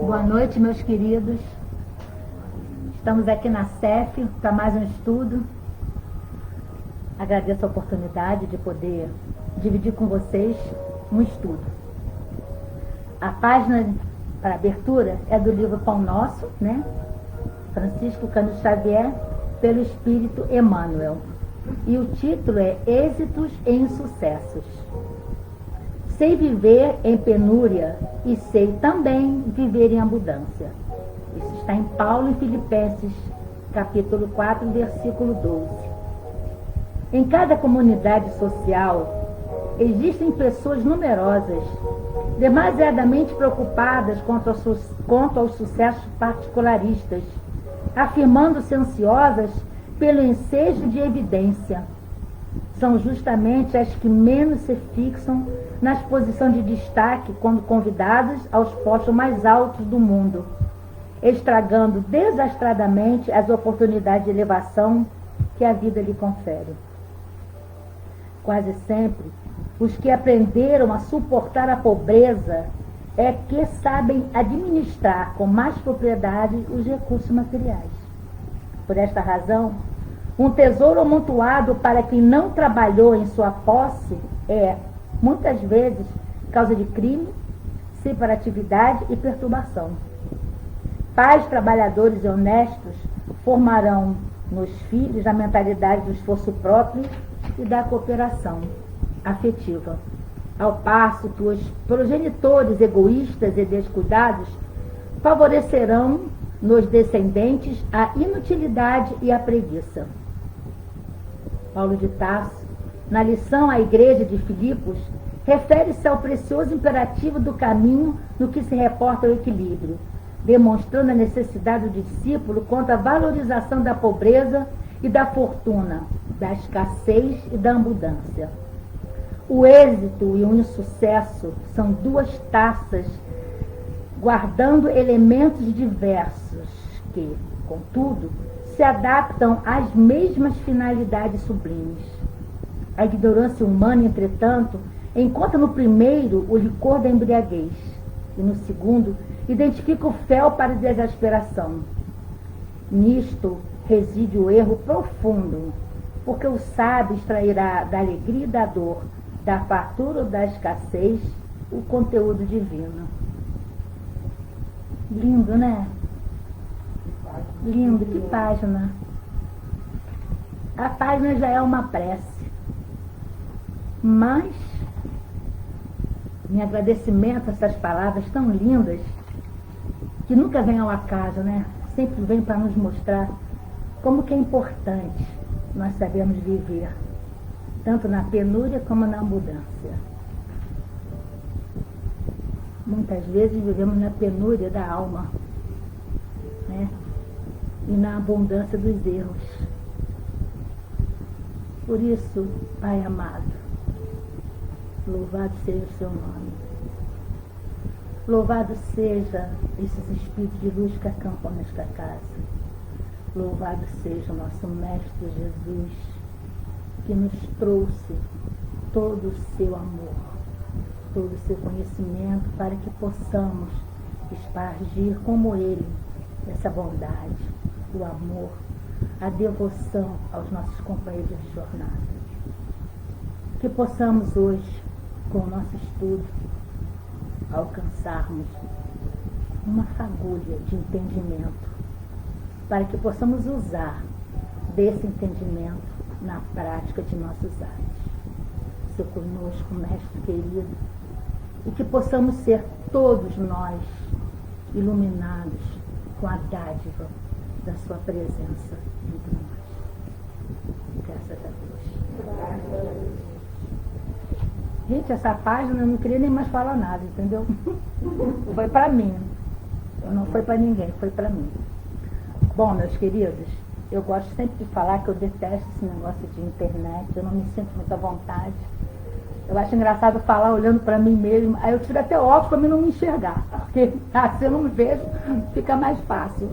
Boa noite, meus queridos. Estamos aqui na CEF para mais um estudo. Agradeço a oportunidade de poder dividir com vocês um estudo. A página para abertura é do livro Pão Nosso, né? Francisco Cândido Xavier, pelo Espírito Emmanuel. E o título é Êxitos e Insucessos. Sei viver em penúria e sei também viver em abundância. Isso está em Paulo e Filipenses, capítulo 4, versículo 12. Em cada comunidade social, existem pessoas numerosas, demasiadamente preocupadas quanto aos sucessos particularistas, afirmando-se ansiosas pelo ensejo de evidência. São justamente as que menos se fixam na posição de destaque quando convidadas aos postos mais altos do mundo, estragando desastradamente as oportunidades de elevação que a vida lhe confere. Quase sempre, os que aprenderam a suportar a pobreza é que sabem administrar com mais propriedade os recursos materiais. Por esta razão, um tesouro amontoado para quem não trabalhou em sua posse é, muitas vezes, causa de crime, separatividade e perturbação. Pais trabalhadores e honestos formarão nos filhos a mentalidade do esforço próprio e da cooperação afetiva, ao passo que os progenitores egoístas e descuidados favorecerão nos descendentes a inutilidade e a preguiça. Paulo de Tarso, na lição à igreja de Filipos, refere-se ao precioso imperativo do caminho no que se reporta ao equilíbrio, demonstrando a necessidade do discípulo quanto à valorização da pobreza e da fortuna, da escassez e da abundância. O êxito e o insucesso são duas taças guardando elementos diversos que, contudo, se adaptam às mesmas finalidades sublimes. A ignorância humana, entretanto, encontra no primeiro o licor da embriaguez e no segundo identifica o fel para a desesperação. Nisto reside o erro profundo, porque o sábio extrairá da alegria e da dor, da fartura ou da escassez, o conteúdo divino. Lindo, né? Lindo, que página. A página já é uma prece. Mas, em agradecimento a essas palavras tão lindas, que nunca vêm ao acaso, né? Sempre vêm para nos mostrar como que é importante nós sabermos viver, tanto na penúria como na abundância. Muitas vezes vivemos na penúria da alma, né? E na abundância dos erros. Por isso, Pai amado, louvado seja o seu nome. Louvado seja esses espíritos de luz que acampam nesta casa. Louvado seja o nosso Mestre Jesus, que nos trouxe todo o seu amor, todo o seu conhecimento, para que possamos espargir como ele essa bondade, o amor, a devoção aos nossos companheiros de jornada. Que possamos hoje, com o nosso estudo, alcançarmos uma fagulha de entendimento, para que possamos usar desse entendimento na prática de nossos atos. Se conosco, Mestre querido, e que possamos ser todos nós iluminados com a dádiva da sua presença entre nós. Graças a Deus. Gente, essa página eu não queria nem mais falar nada, entendeu? Foi para mim. Não foi para ninguém, foi para mim. Bom, meus queridos, eu gosto sempre de falar que eu detesto esse negócio de internet, eu não me sinto muito à vontade. Eu acho engraçado falar olhando para mim mesmo, aí eu tiro até óculos para mim não me enxergar, porque assim eu não me vejo, fica mais fácil.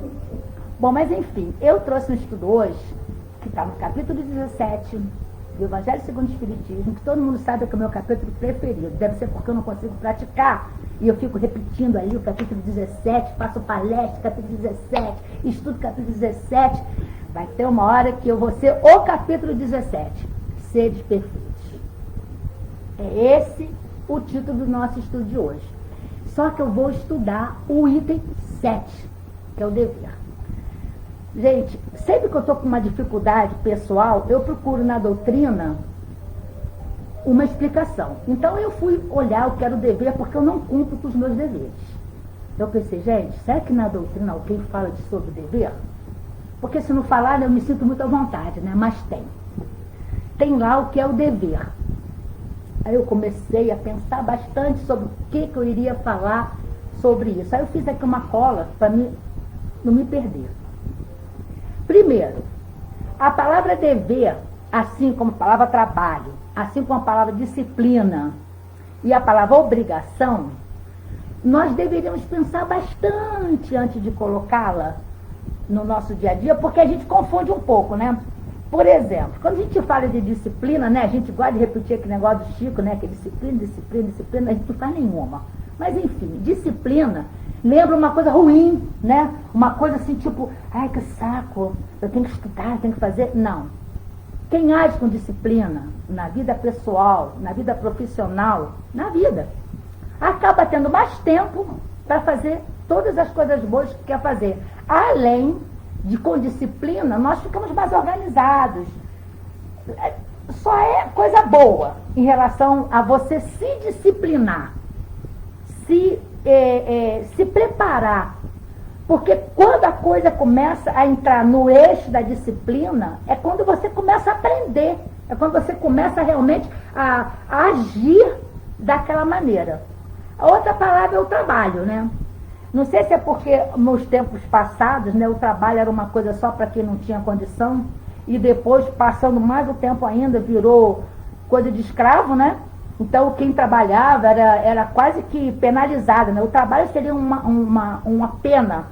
Bom, mas enfim, eu trouxe um estudo hoje, que está no capítulo 17 do Evangelho segundo o Espiritismo, que todo mundo sabe que é o meu capítulo preferido, deve ser porque eu não consigo praticar E eu fico repetindo ali o capítulo 17, faço palestra, capítulo 17, estudo capítulo 17. Vai ter uma hora que eu vou ser o capítulo 17, Seres Perfeitos. É esse o título do nosso estudo de hoje. Só que eu vou estudar o item 7, que é o dever. Gente, sempre que eu estou com uma dificuldade pessoal, eu procuro na doutrina uma explicação. Então eu fui olhar o que era o dever, porque eu não cumpro com os meus deveres. Eu pensei, gente, será que na doutrina alguém fala sobre o dever? Porque se não falar, eu me sinto muito à vontade, né? Mas tem. Tem lá o que é o dever. Aí eu comecei a pensar bastante sobre o que eu iria falar sobre isso. Aí eu fiz aqui uma cola para não me perder. Primeiro, a palavra dever, assim como a palavra trabalho, assim como a palavra disciplina e a palavra obrigação, nós deveríamos pensar bastante antes de colocá-la no nosso dia a dia, porque a gente confunde um pouco, né? Por exemplo, quando a gente fala de disciplina, né, a gente gosta de repetir aquele negócio do Chico, né, que disciplina, disciplina, disciplina, a gente não faz nenhuma. Mas enfim, disciplina lembra uma coisa ruim, né? Uma coisa assim, tipo, ai que saco, eu tenho que estudar, eu tenho que fazer. Não. Quem age com disciplina na vida pessoal, na vida profissional, na vida, acaba tendo mais tempo para fazer todas as coisas boas que quer fazer. Além de, com disciplina, nós ficamos mais organizados. Só é coisa boa em relação a você se disciplinar, se preparar. Porque quando a coisa começa a entrar no eixo da disciplina, é quando você começa a aprender, é quando você começa realmente a agir daquela maneira. A outra palavra é o trabalho, né? Não sei se é porque nos tempos passados, né, o trabalho era uma coisa só para quem não tinha condição, e depois, passando mais o tempo ainda, virou coisa de escravo, né? Então, quem trabalhava era quase que penalizado, né? O trabalho seria uma pena,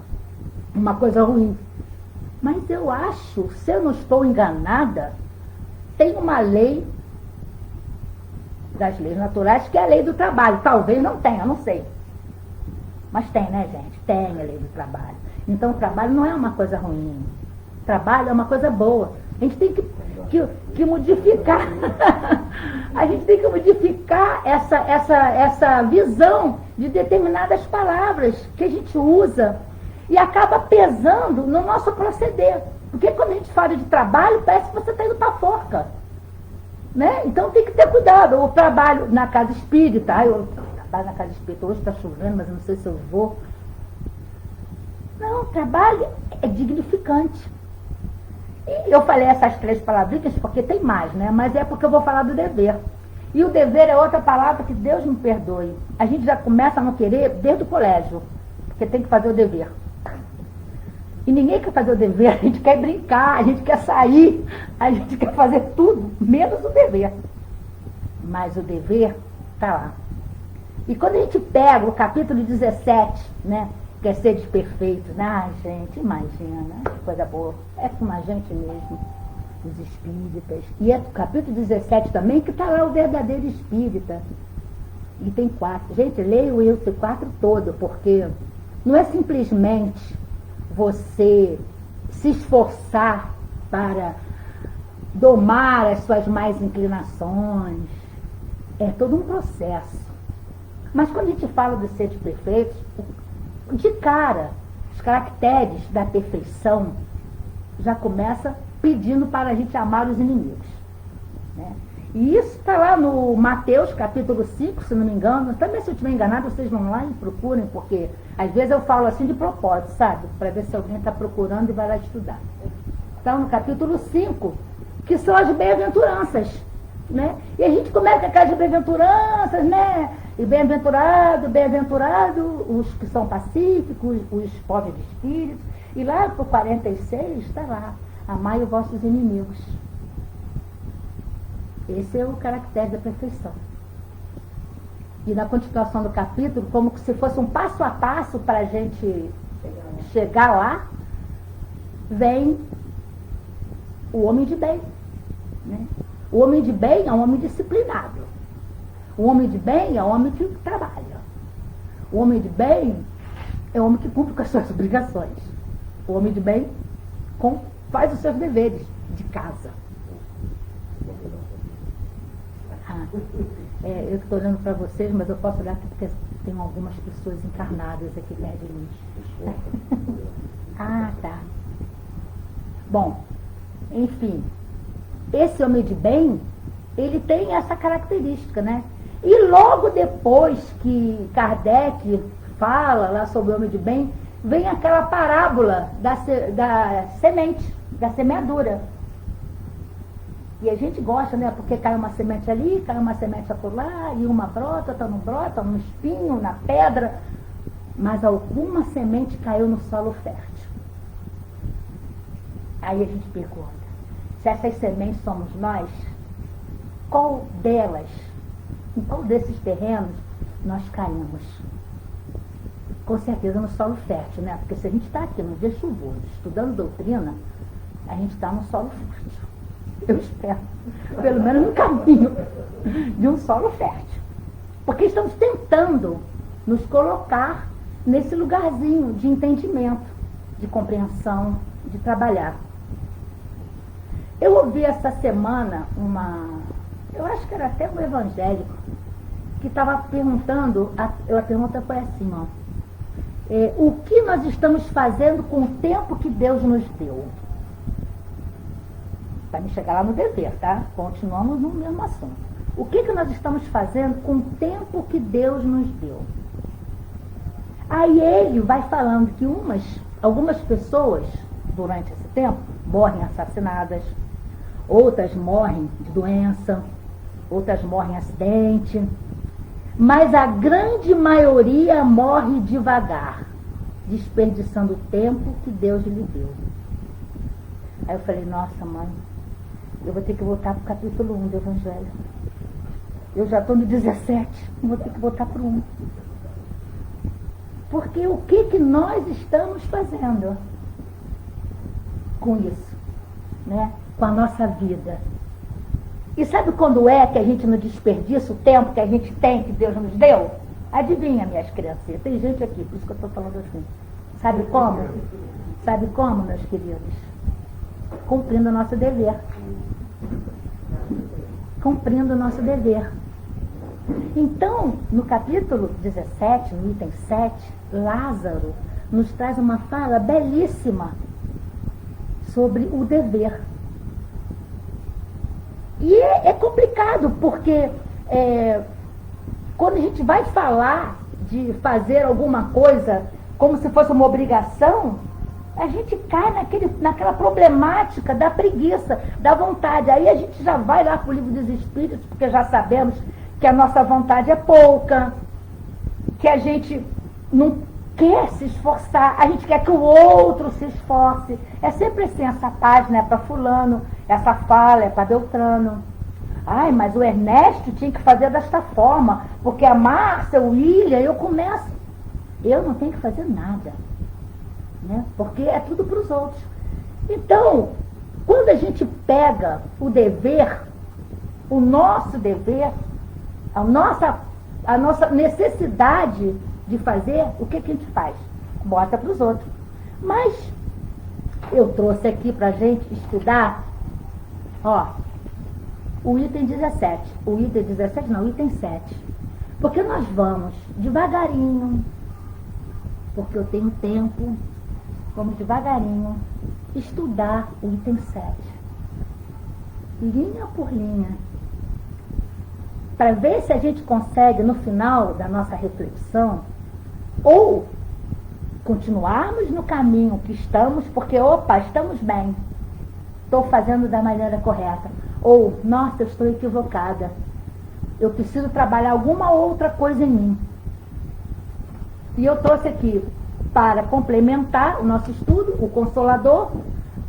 uma coisa ruim. Mas eu acho, se eu não estou enganada, tem uma lei das leis naturais que é a lei do trabalho. Talvez não tenha, eu não sei. Mas tem, né, gente? Tem a lei do trabalho. Então, o trabalho não é uma coisa ruim. O trabalho é uma coisa boa. A gente tem que modificar. A gente tem que modificar essa visão de determinadas palavras que a gente usa e acaba pesando no nosso proceder. Porque quando a gente fala de trabalho, parece que você está indo para a forca. Né? Então tem que ter cuidado. O trabalho na casa espírita, eu trabalho na casa espírita, hoje está chovendo, mas eu não sei se eu vou. Não, o trabalho é dignificante. E eu falei essas 3 palavrinhas porque tem mais, né? Mas é porque eu vou falar do dever. E o dever é outra palavra que Deus me perdoe. A gente já começa a não querer desde o colégio, porque tem que fazer o dever. E ninguém quer fazer o dever, a gente quer brincar, a gente quer sair, a gente quer fazer tudo, menos o dever. Mas o dever está lá. E quando a gente pega o capítulo 17, né, que é seres perfeitos, né? Ai, gente, imagina, que coisa boa. É com a gente mesmo, os espíritas. E é o capítulo 17 também, que está lá o verdadeiro espírita. E tem 4. Gente, leio esse 4 todo, porque não é simplesmente você se esforçar para domar as suas más inclinações. É todo um processo. Mas quando a gente fala dos seres perfeitos, de cara, os caracteres da perfeição já começa pedindo para a gente amar os inimigos. Né? E isso está lá no Mateus, capítulo 5, se não me engano. Também, se eu estiver enganado, vocês vão lá e procurem, porque às vezes eu falo assim de propósito, sabe? Para ver se alguém está procurando e vai lá estudar. Então, no capítulo 5, que são as bem-aventuranças. Né? E a gente começa com aquelas bem-aventuranças, né? E bem-aventurado os que são pacíficos, os pobres de espírito. E lá para o 46 está lá, amai os vossos inimigos. Esse é o caractere da perfeição. E na continuação do capítulo, como se fosse um passo a passo para a gente chegar lá, vem o homem de bem. Né? O homem de bem é um homem disciplinado. O homem de bem é um homem que trabalha. O homem de bem é o homem que cumpre com as suas obrigações. O homem de bem faz os seus deveres de casa. Eu estou olhando para vocês, mas eu posso olhar aqui porque tem algumas pessoas encarnadas aqui perto de mim. Tá. Bom, enfim, esse homem de bem, ele tem essa característica, né? E logo depois que Kardec fala lá sobre o homem de bem, vem aquela parábola da semente, da semeadura. E a gente gosta, né? Porque cai uma semente ali, cai uma semente acolá, e uma brota, outra não brota, no espinho, na pedra. Mas alguma semente caiu no solo fértil. Aí a gente pergunta, se essas sementes somos nós, qual delas, em qual desses terrenos nós caímos? Com certeza no solo fértil, né? Porque se a gente está aqui no dia chuvoso, estudando doutrina, a gente está no solo fértil. Eu espero, pelo menos no caminho de um solo fértil. Porque estamos tentando nos colocar nesse lugarzinho de entendimento, de compreensão, de trabalhar. Eu ouvi essa semana eu acho que era até um evangélico, que estava perguntando, a pergunta foi assim, o que nós estamos fazendo com o tempo que Deus nos deu? Para me chegar lá no dever, tá? Continuamos no mesmo assunto. O que nós estamos fazendo com o tempo que Deus nos deu? Aí ele vai falando que algumas pessoas, durante esse tempo, morrem assassinadas, outras morrem de doença, outras morrem em acidente, mas a grande maioria morre devagar, desperdiçando o tempo que Deus lhe deu. Aí eu falei, nossa mãe, eu vou ter que voltar para o capítulo 1 do Evangelho. Eu já estou no 17, vou ter que voltar para o 1. Porque o que nós estamos fazendo com isso, né? Com a nossa vida? E sabe quando é que a gente não desperdiça o tempo que a gente tem, que Deus nos deu? Adivinha, minhas crianças? Tem gente aqui, por isso que eu estou falando assim. Sabe como? Sabe como, meus queridos? Cumprindo o nosso dever. Cumprindo o nosso dever. Então, no capítulo 17, no item 7, Lázaro nos traz uma fala belíssima sobre o dever. E é complicado, porque quando a gente vai falar de fazer alguma coisa como se fosse uma obrigação, a gente cai naquela problemática da preguiça, da vontade. Aí a gente já vai lá para o Livro dos Espíritos, porque já sabemos que a nossa vontade é pouca, que a gente não quer se esforçar, a gente quer que o outro se esforce. É sempre assim, essa página é para fulano, essa fala é para Beltrano. Ai, mas o Ernesto tinha que fazer desta forma, porque a Márcia, o William, eu começo. Eu não tenho que fazer nada, né? Porque é tudo para os outros. Então, quando a gente pega o dever, o nosso dever, a nossa necessidade de fazer, o que a gente faz? Bota para os outros. Mas eu trouxe aqui para a gente estudar, o item 17. O item 17 não, o item 7. Porque nós vamos devagarinho, porque eu tenho tempo, vamos devagarinho estudar o item 7. Linha por linha. Para ver se a gente consegue, no final da nossa reflexão, ou continuarmos no caminho que estamos, porque, estamos bem, estou fazendo da maneira correta, ou, nossa, eu estou equivocada, eu preciso trabalhar alguma outra coisa em mim. E eu trouxe aqui, para complementar o nosso estudo, o Consolador,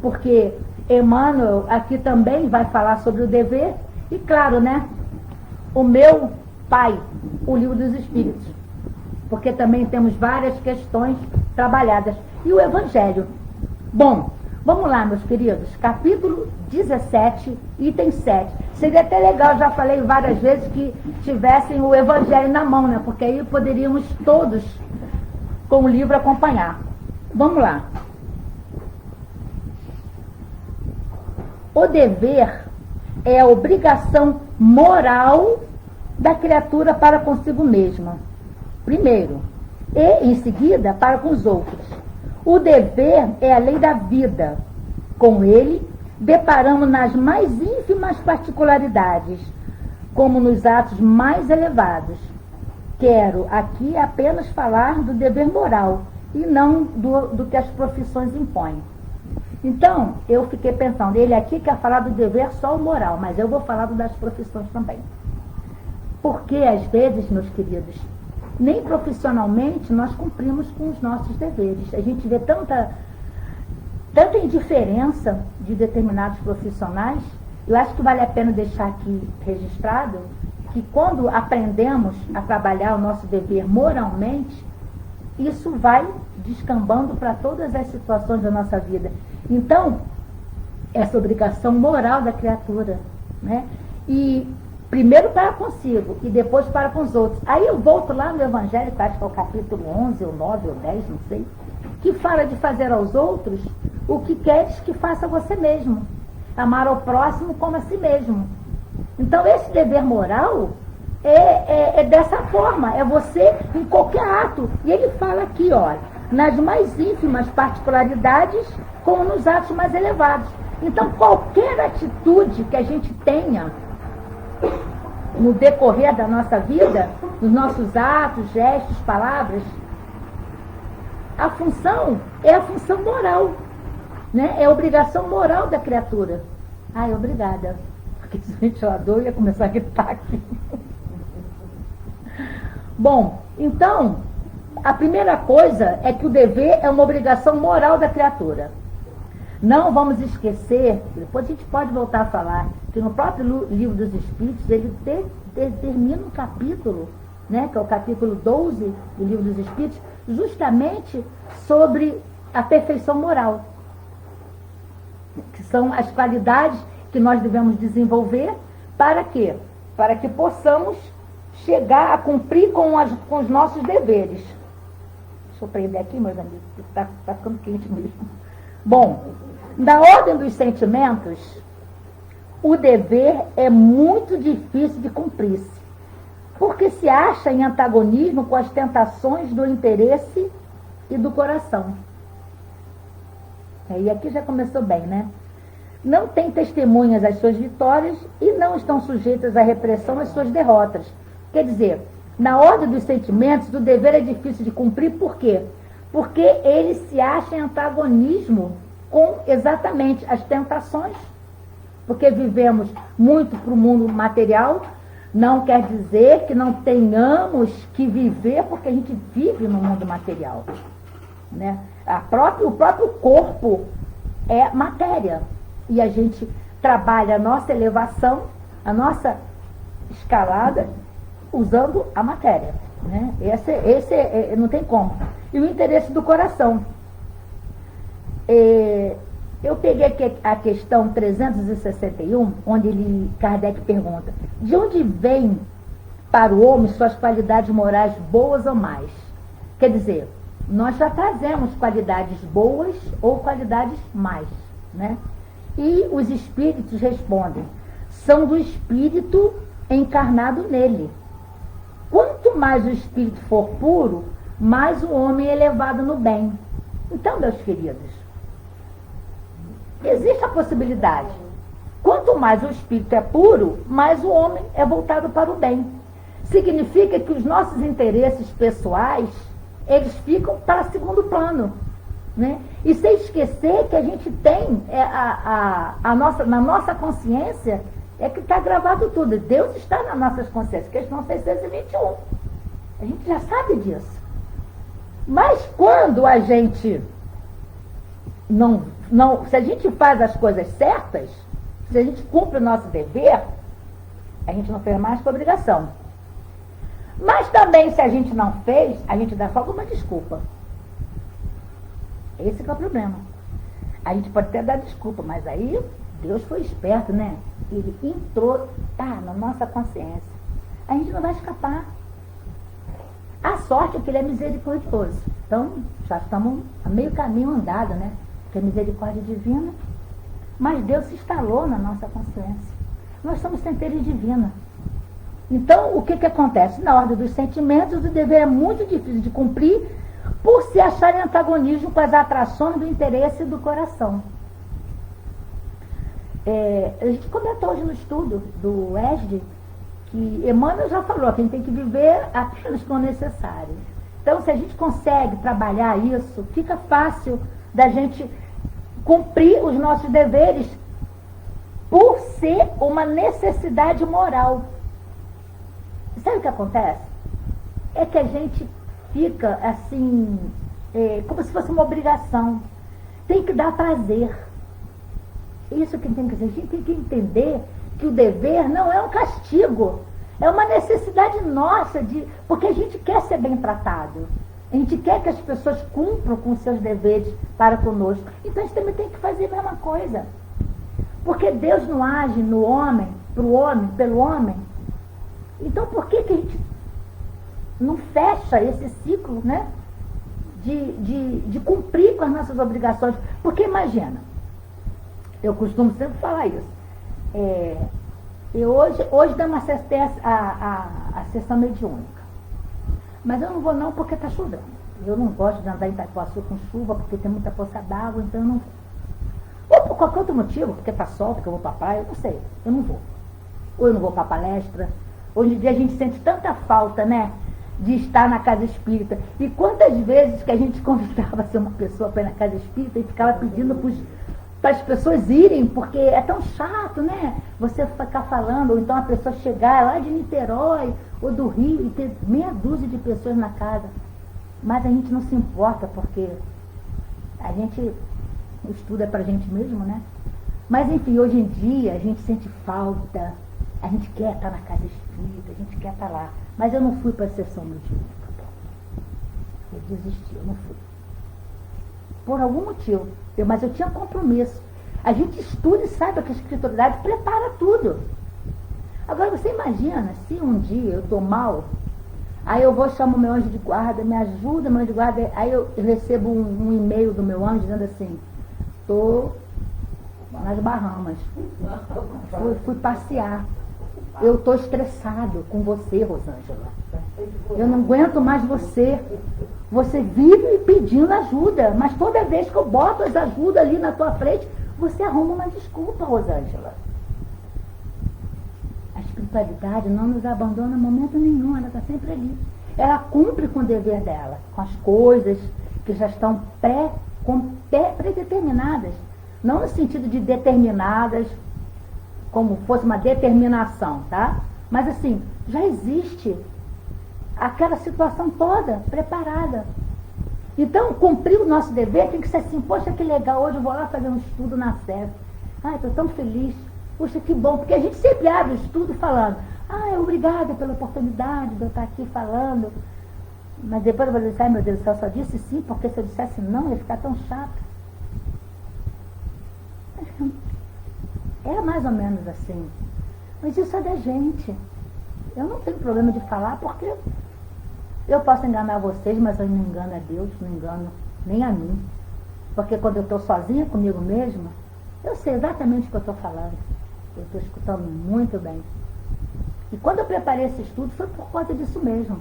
porque Emmanuel aqui também vai falar sobre o dever, e claro, né, o meu pai, o Livro dos Espíritos, porque também temos várias questões trabalhadas. E o Evangelho. Bom, Vamos lá, meus queridos, capítulo 17, item 7. Seria até legal, já falei várias vezes, que tivessem o evangelho na mão, né? Porque aí poderíamos todos, com o livro, acompanhar. Vamos lá. O dever é a obrigação moral da criatura para consigo mesma, primeiro, e, em seguida, para com os outros. O dever é a lei da vida. Com ele, deparamos nas mais ínfimas particularidades, como nos atos mais elevados. Quero aqui apenas falar do dever moral, e não do que as profissões impõem. Então, eu fiquei pensando, ele aqui quer falar do dever só o moral, mas eu vou falar das profissões também. Porque, às vezes, meus queridos, nem profissionalmente nós cumprimos com os nossos deveres. A gente vê tanta indiferença de determinados profissionais. Eu acho que vale a pena deixar aqui registrado que quando aprendemos a trabalhar o nosso dever moralmente, isso vai descambando para todas as situações da nossa vida. Então, essa obrigação moral da criatura, né? E primeiro para consigo e depois para com os outros. Aí eu volto lá no Evangelho, acho que é o capítulo 11, ou 9, ou 10, não sei, que fala de fazer aos outros o que queres que faça você mesmo. Amar ao próximo como a si mesmo. Então, esse dever moral é dessa forma, é você em qualquer ato. E ele fala aqui, olha, nas mais ínfimas particularidades, como nos atos mais elevados. Então, qualquer atitude que a gente tenha no decorrer da nossa vida, nos nossos atos, gestos, palavras, a função é a função moral, né? É a obrigação moral da criatura. Ai, obrigada. Porque esse ventilador ia começar a gritar aqui. Bom, então, a primeira coisa é que o dever é uma obrigação moral da criatura. Não vamos esquecer, depois a gente pode voltar a falar, que no próprio livro dos Espíritos, ele determina um capítulo, né, que é o capítulo 12 do livro dos Espíritos, justamente sobre a perfeição moral, que são as qualidades que nós devemos desenvolver para quê? Para que possamos chegar a cumprir com os nossos deveres. Deixa eu prender aqui, meus amigos, porque está ficando quente mesmo. Bom, na ordem dos sentimentos, o dever é muito difícil de cumprir-se, porque se acha em antagonismo com as tentações do interesse e do coração. E aqui já começou bem, né? Não tem testemunhas às suas vitórias e não estão sujeitas à repressão às suas derrotas. Quer dizer, na ordem dos sentimentos, o dever é difícil de cumprir, por quê? Porque ele se acha em antagonismo com exatamente as tentações, porque vivemos muito para o mundo material, não quer dizer que não tenhamos que viver, porque a gente vive no mundo material, né? O próprio corpo é matéria, e a gente trabalha a nossa elevação, a nossa escalada, usando a matéria, né? Esse não tem como. E o interesse do coração. Eu peguei aqui a questão 361, onde Kardec pergunta: de onde vem para o homem suas qualidades morais boas ou mais? Quer dizer, nós já trazemos qualidades boas ou qualidades mais, né? E os espíritos respondem: são do espírito encarnado nele. Quanto mais o espírito for puro, mais o homem é elevado no bem. Então, meus queridos, existe a possibilidade. Quanto mais o espírito é puro, mais o homem é voltado para o bem. Significa que os nossos interesses pessoais, eles ficam para segundo plano, né? E sem esquecer que a gente tem na nossa consciência é que está gravado tudo. Deus está nas nossas consciências, questão 621. A gente já sabe disso. Mas quando a gente se a gente faz as coisas certas, se a gente cumpre o nosso dever, a gente não fez mais que obrigação. Mas também, se a gente não fez, a gente dá só alguma desculpa. Esse que é o problema. A gente pode até dar desculpa, mas aí Deus foi esperto, né? Ele entrou, tá, na nossa consciência. A gente não vai escapar. A sorte é que ele é misericordioso. Então, já estamos a meio caminho andado, né? Que é misericórdia divina. Mas Deus se instalou na nossa consciência. Nós somos centelha divina. Então, o que acontece? Na ordem dos sentimentos, o dever é muito difícil de cumprir por se achar em antagonismo com as atrações do interesse do coração. A gente comentou hoje no estudo do ESD que Emmanuel já falou que a gente tem que viver apenas com o necessário. Então, se a gente consegue trabalhar isso, fica fácil da gente cumprir os nossos deveres por ser uma necessidade moral. Sabe o que acontece? É que a gente fica assim, como se fosse uma obrigação. Tem que dar prazer. Isso que tem que dizer. A gente tem que entender que o dever não é um castigo. É uma necessidade nossa, porque a gente quer ser bem tratado. A gente quer que as pessoas cumpram com seus deveres para conosco. Então a gente também tem que fazer a mesma coisa. Porque Deus não age no homem, pelo homem. Então por que a gente não fecha esse ciclo, né? De cumprir com as nossas obrigações? Porque imagina, eu costumo sempre falar isso. Hoje dá uma a sessão mediúnica. Mas eu não vou não porque está chovendo. Eu não gosto de andar em Itaipuaçu com chuva, porque tem muita poça d'água, então eu não vou. Ou por qualquer outro motivo, porque está sol, porque eu vou para a praia, eu não sei, eu não vou. Ou eu não vou para a palestra. Hoje em dia a gente sente tanta falta, né? De estar na casa espírita. E quantas vezes que a gente convidava ser uma pessoa para ir na casa espírita e ficava pedindo para as pessoas irem, porque é tão chato, né? Você ficar falando, ou então a pessoa chegar lá de Niterói ou do Rio e ter meia dúzia de pessoas na casa. Mas a gente não se importa, porque a gente, o estudo é pra gente mesmo, né? Mas enfim, hoje em dia a gente sente falta, a gente quer estar na casa espírita, a gente quer estar lá. Mas eu não fui para a sessão mediúnica. Eu desisti, eu não fui. Por algum motivo. Mas eu tinha compromisso. A gente estuda e sabe que a espiritualidade prepara tudo. Agora você imagina, se um dia eu estou mal, aí eu vou chamar o meu anjo de guarda, me ajuda, meu anjo de guarda, aí eu recebo um e-mail do meu anjo dizendo assim, estou nas Bahamas, fui passear, eu estou estressado com você, Rosângela, eu não aguento mais você vive me pedindo ajuda, mas toda vez que eu boto as ajudas ali na tua frente, você arruma uma desculpa, Rosângela. A espiritualidade não nos abandona em momento nenhum, ela está sempre ali. Ela cumpre com o dever dela, com as coisas que já estão predeterminadas. Não no sentido de determinadas, como fosse uma determinação, tá? Mas assim, já existe aquela situação toda preparada. Então, cumprir o nosso dever tem que ser assim, poxa, que legal, hoje eu vou lá fazer um estudo na SES. Ai, estou tão feliz. Poxa, que bom, porque a gente sempre abre o estudo falando, obrigada pela oportunidade de eu estar aqui falando. Mas depois eu vou dizer, meu Deus do céu, só disse sim, porque se eu dissesse não, ia ficar tão chato. É mais ou menos assim. Mas isso é da gente. Eu não tenho problema de falar, porque eu posso enganar vocês, mas eu não engano a Deus, não engano nem a mim. Porque quando eu estou sozinha comigo mesma, eu sei exatamente o que eu estou falando. Eu estou escutando muito bem. E quando eu preparei esse estudo, foi por conta disso mesmo.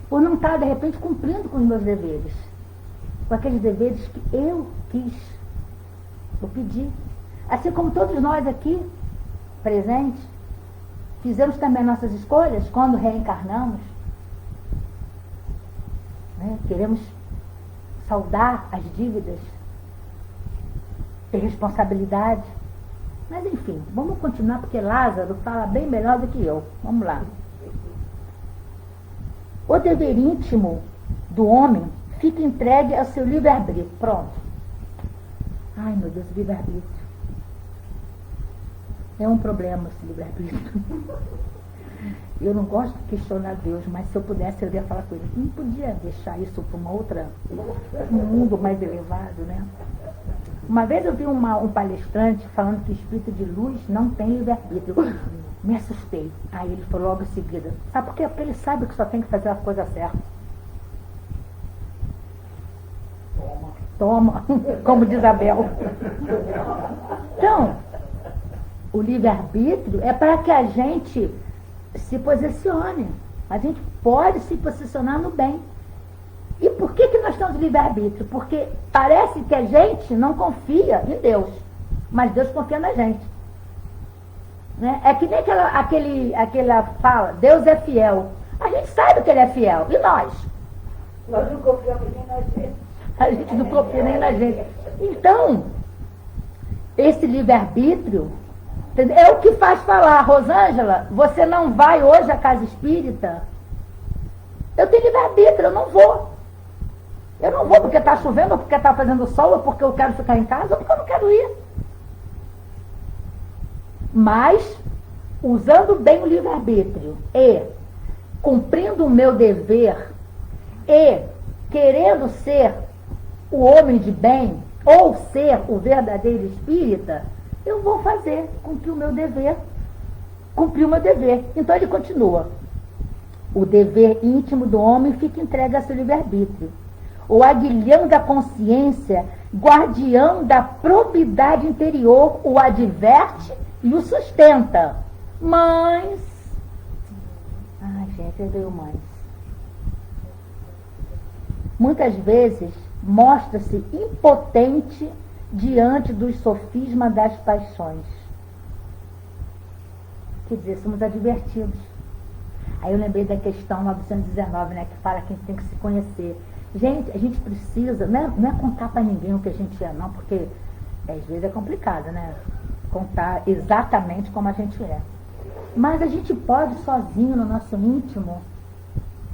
Por não estar, de repente, cumprindo com os meus deveres. Com aqueles deveres que eu quis. Eu pedi. Assim como todos nós aqui, presentes, fizemos também nossas escolhas quando reencarnamos. Né? Queremos saldar as dívidas, ter responsabilidade. Mas enfim, vamos continuar, porque Lázaro fala bem melhor do que eu. Vamos lá. O dever íntimo do homem fica entregue ao seu livre-arbítrio. Pronto. Ai, meu Deus, livre-arbítrio. É um problema esse livre-arbítrio. Eu não gosto de questionar Deus, mas se eu pudesse, eu ia falar com ele. Não podia deixar isso para um mundo mais elevado, né? Uma vez eu vi um palestrante falando que o espírito de luz não tem livre-arbítrio. Me assustei. Aí ele falou logo em seguida, sabe por quê? Porque ele sabe que só tem que fazer a coisa certa. Toma, como diz Abel. Então, o livre-arbítrio é para que a gente se posicione. A gente pode se posicionar no bem. E por que nós temos livre-arbítrio? Porque parece que a gente não confia em Deus, mas Deus confia na gente. Né? É que nem aquela fala, Deus é fiel. A gente sabe que Ele é fiel. E nós? Nós não confiamos nem na gente. A gente não confia nem na gente. Então, esse livre-arbítrio é o que faz falar, Rosângela, você não vai hoje à casa espírita? Eu tenho livre-arbítrio, eu não vou. Eu não vou porque está chovendo, ou porque está fazendo sol, ou porque eu quero ficar em casa, ou porque eu não quero ir. Mas, usando bem o livre-arbítrio e cumprindo o meu dever e querendo ser o homem de bem ou ser o verdadeiro espírita, eu vou fazer, cumprir o meu dever. Cumprir o meu dever. Então ele continua. O dever íntimo do homem fica entregue a seu livre-arbítrio. O aguilhão da consciência, guardião da probidade interior, o adverte e o sustenta. Mas... Ai, gente, eu veio mães. Muitas vezes mostra-se impotente diante dos sofismas das paixões. Quer dizer, somos advertidos. Aí eu lembrei da questão 919, né, que fala que a gente tem que se conhecer. Gente, a gente precisa, não é contar para ninguém o que a gente é, não, porque às vezes é complicado, né? Contar exatamente como a gente é. Mas a gente pode, sozinho, no nosso íntimo,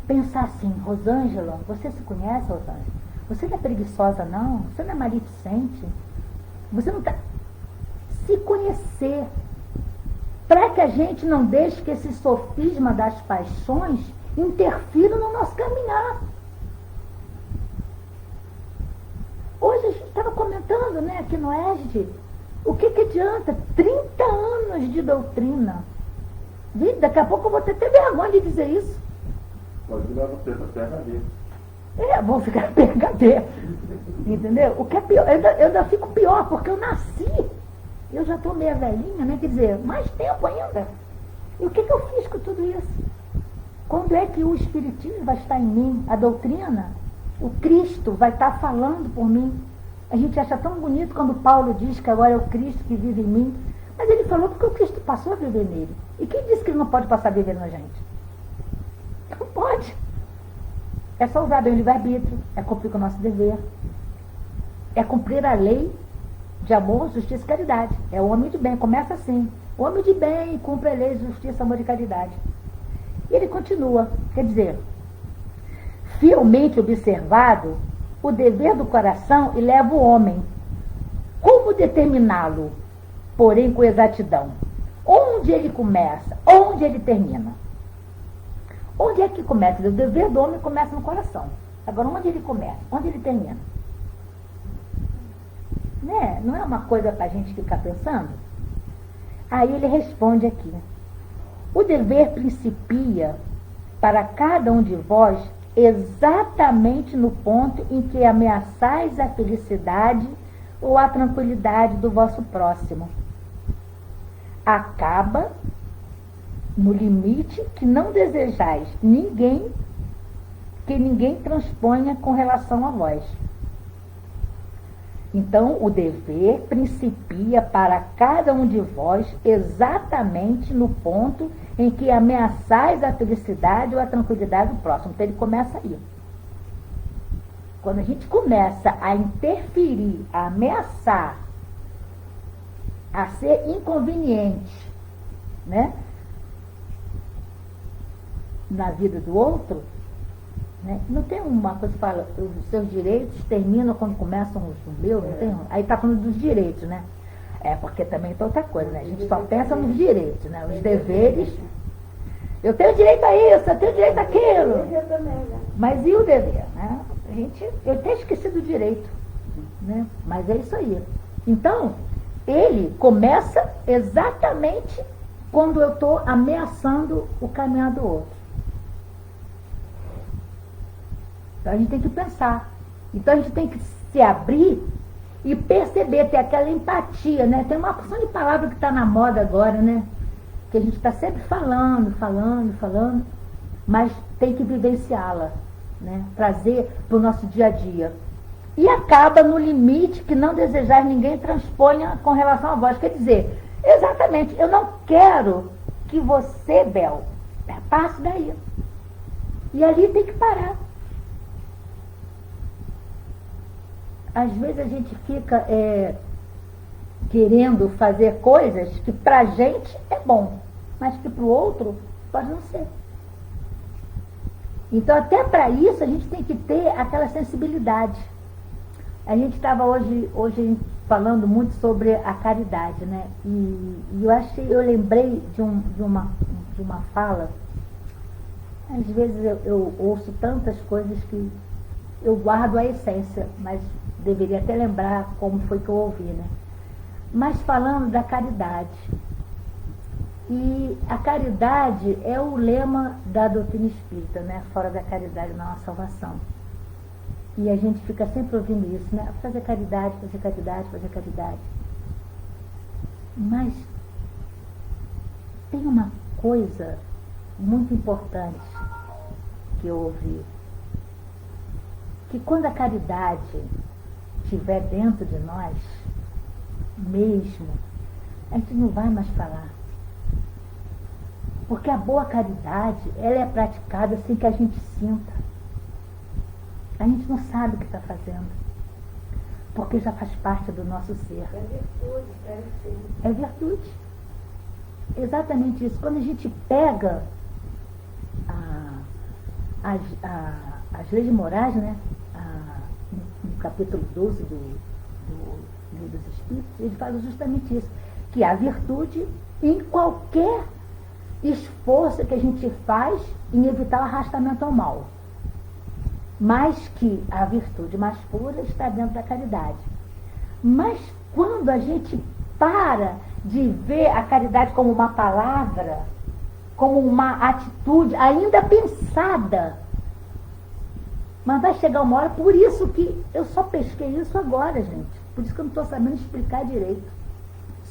pensar assim, Rosângela, você se conhece, Rosângela? Você não é preguiçosa, não? Você não é maledicente? Você não está... Se conhecer, para que a gente não deixe que esse sofisma das paixões interfira no nosso caminhar. Hoje a gente estava comentando, né, aqui no ESD, o que adianta? 30 anos de doutrina. Daqui a pouco eu vou ter vergonha de dizer isso. Pode virar você para PHD. Vou ficar PHD. Entendeu? O que é pior, eu ainda fico pior, porque eu nasci. Eu já estou meio velhinha, né? Quer dizer, mais tempo ainda. E o que eu fiz com tudo isso? Quando é que o Espiritismo vai estar em mim? A doutrina? O Cristo vai estar falando por mim? A gente acha tão bonito quando Paulo diz que agora é o Cristo que vive em mim. Mas ele falou porque o Cristo passou a viver nele. E quem disse que ele não pode passar a viver na gente? Não pode. É só usar bem o livre-arbítrio, é cumprir com o nosso dever. É cumprir a lei de amor, justiça e caridade. É o homem de bem, começa assim. O homem de bem cumpre a lei de justiça, amor e caridade. E ele continua, quer dizer, fielmente observado, o dever do coração eleva o homem. Como determiná-lo, porém com exatidão? Onde ele começa? Onde ele termina? Onde é que começa? O dever do homem começa no coração. Agora, onde ele começa? Onde ele termina? Né? Não é uma coisa para a gente ficar pensando? Aí ele responde aqui. O dever principia para cada um de vós exatamente no ponto em que ameaçais a felicidade ou a tranquilidade do vosso próximo. Acaba no limite que não desejais que ninguém transponha com relação a vós. Então, o dever principia para cada um de vós exatamente no ponto em que ameaçais a felicidade ou a tranquilidade do próximo. Então, ele começa aí. Quando a gente começa a interferir, a ameaçar, a ser inconveniente, né, na vida do outro, né? Não tem uma coisa que fala, os seus direitos terminam quando começam os meus, não tem? Aí está falando dos direitos, né? Porque também tem outra coisa, né? A gente só pensa nos direitos, né? Os deveres. Eu tenho direito a isso, eu tenho direito àquilo. Mas e o dever, né? Eu até esqueci do direito. né? Mas é isso aí. Então, ele começa exatamente quando eu estou ameaçando o caminhar do outro. Então a gente tem que pensar. Então a gente tem que se abrir e perceber, ter aquela empatia, né? Tem uma porção de palavra que está na moda agora, né? Que a gente está sempre falando, mas tem que vivenciá-la, né? Trazer para o nosso dia a dia. E acaba no limite que não desejar ninguém transponha com relação à voz. Quer dizer, exatamente, eu não quero que você, Bel, passe daí. E ali tem que parar. Às vezes a gente fica querendo fazer coisas que pra gente é bom, mas que pro outro pode não ser. Então até para isso a gente tem que ter aquela sensibilidade. A gente estava hoje falando muito sobre a caridade, né? E eu lembrei de uma fala. Às vezes eu ouço tantas coisas que eu guardo a essência, mas deveria até lembrar como foi que eu ouvi, né? Mas falando da caridade. E a caridade é o lema da doutrina espírita, né? Fora da caridade não há salvação. E a gente fica sempre ouvindo isso, né? Fazer caridade, fazer caridade, fazer caridade. Mas tem uma coisa muito importante que eu ouvi. Que quando a caridade estiver dentro de nós, mesmo, a gente não vai mais falar. Porque a boa caridade, ela é praticada sem que a gente sinta. A gente não sabe o que está fazendo. Porque já faz parte do nosso ser. É virtude, deve ser. É virtude. Exatamente isso. Quando a gente pega as leis morais, né? No capítulo 12 do Livro dos Espíritos, ele fala justamente isso. Que a virtude em qualquer esforço que a gente faz em evitar o arrastamento ao mal. Mas que a virtude mais pura está dentro da caridade. Mas quando a gente para de ver a caridade como uma palavra, como uma atitude ainda pensada, mas vai chegar uma hora, por isso que eu só pesquei isso agora, gente. Por isso que eu não estou sabendo explicar direito.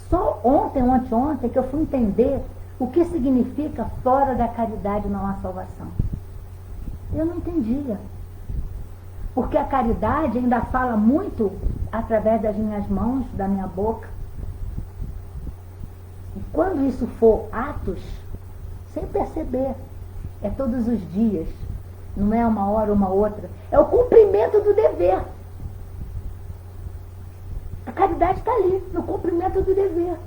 Só ontem que eu fui entender o que significa fora da caridade não há salvação. Eu não entendia. Porque a caridade ainda fala muito através das minhas mãos, da minha boca. E quando isso for atos, sem perceber, é todos os dias, não é uma hora, uma outra, é o cumprimento do dever. A caridade está ali, no cumprimento do dever.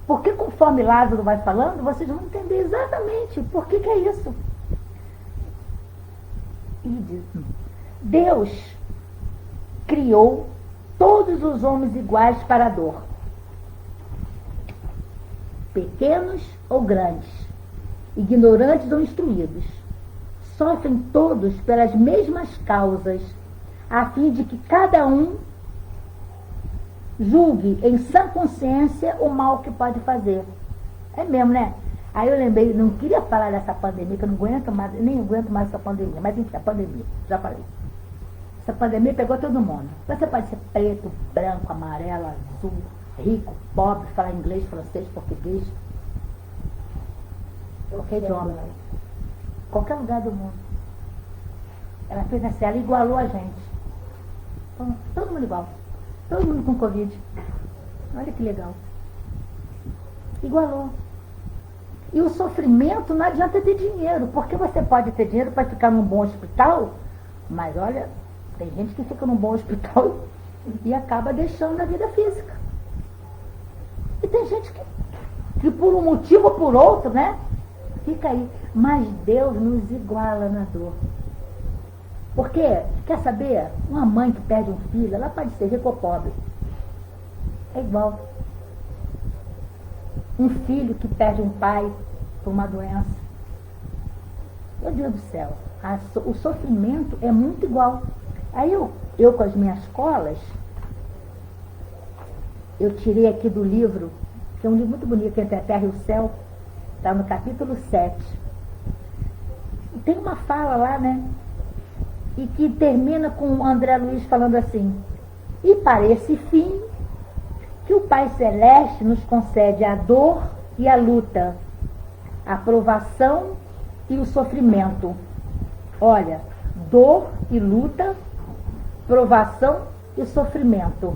Porque conforme Lázaro vai falando, vocês vão entender exatamente por que é isso. E diz, Deus criou todos os homens iguais para a dor, pequenos ou grandes, ignorantes ou instruídos. Sofrem todos pelas mesmas causas, a fim de que cada um julgue em sã consciência o mal que pode fazer. É mesmo, né? Aí eu lembrei, não queria falar dessa pandemia, que eu não aguento mais, nem aguento mais essa pandemia, mas enfim, a pandemia, já falei. Essa pandemia pegou todo mundo. Você pode ser preto, branco, amarelo, azul, rico, pobre, falar inglês, francês, português, qualquer idioma, qualquer lugar do mundo. Ela fez assim, ela igualou a gente. Todo mundo igual. Todo mundo com Covid. Olha que legal. Igualou. E o sofrimento não adianta ter dinheiro, porque você pode ter dinheiro para ficar num bom hospital, mas olha, tem gente que fica num bom hospital e acaba deixando a vida física. E tem gente que por um motivo ou por outro, né, fica aí. Mas Deus nos iguala na dor. Porque, quer saber, uma mãe que perde um filho, ela pode ser rica ou pobre. É igual. Um filho que perde um pai por uma doença. Meu Deus do céu, o sofrimento é muito igual. Aí eu com as minhas colas, eu tirei aqui do livro, que é um livro muito bonito, Entre a Terra e o Céu, está no capítulo 7. E tem uma fala lá, né? E que termina com o André Luiz falando assim: e para esse fim, que o Pai Celeste nos concede a dor e a luta, a provação e o sofrimento. Olha, dor e luta, provação e sofrimento.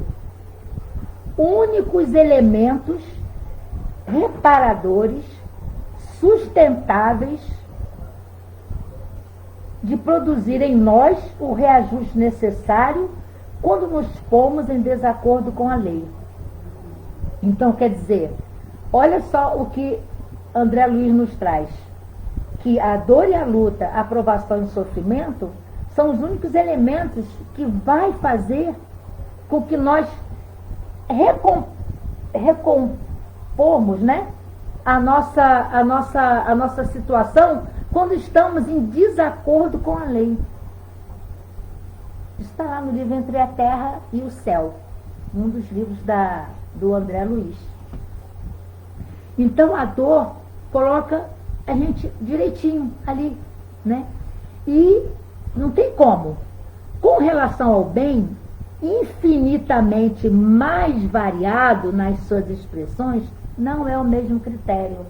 Únicos elementos reparadores, sustentáveis, de produzir em nós o reajuste necessário quando nos pomos em desacordo com a lei. Então, quer dizer, olha só o que André Luiz nos traz, que a dor e a luta, a provação e o sofrimento são os únicos elementos que vai fazer com que nós recompormos, né, a nossa situação quando estamos em desacordo com a lei. Está lá no livro Entre a Terra e o Céu, um dos livros do André Luiz. Então a dor coloca a gente direitinho ali, né? E não tem como. Com relação ao bem, infinitamente mais variado nas suas expressões, não é o mesmo critério.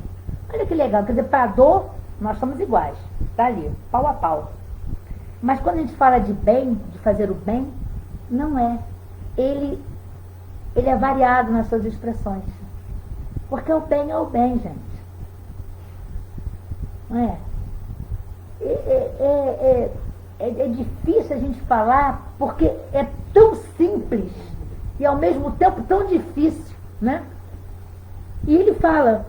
Olha que legal, quer dizer, para a dor, nós somos iguais, tá ali, pau a pau. Mas quando a gente fala de bem, de fazer o bem, não é. Ele é variado nas suas expressões. Porque o bem é o bem, gente. Não é? É difícil a gente falar porque é tão simples e ao mesmo tempo tão difícil, né? E ele fala: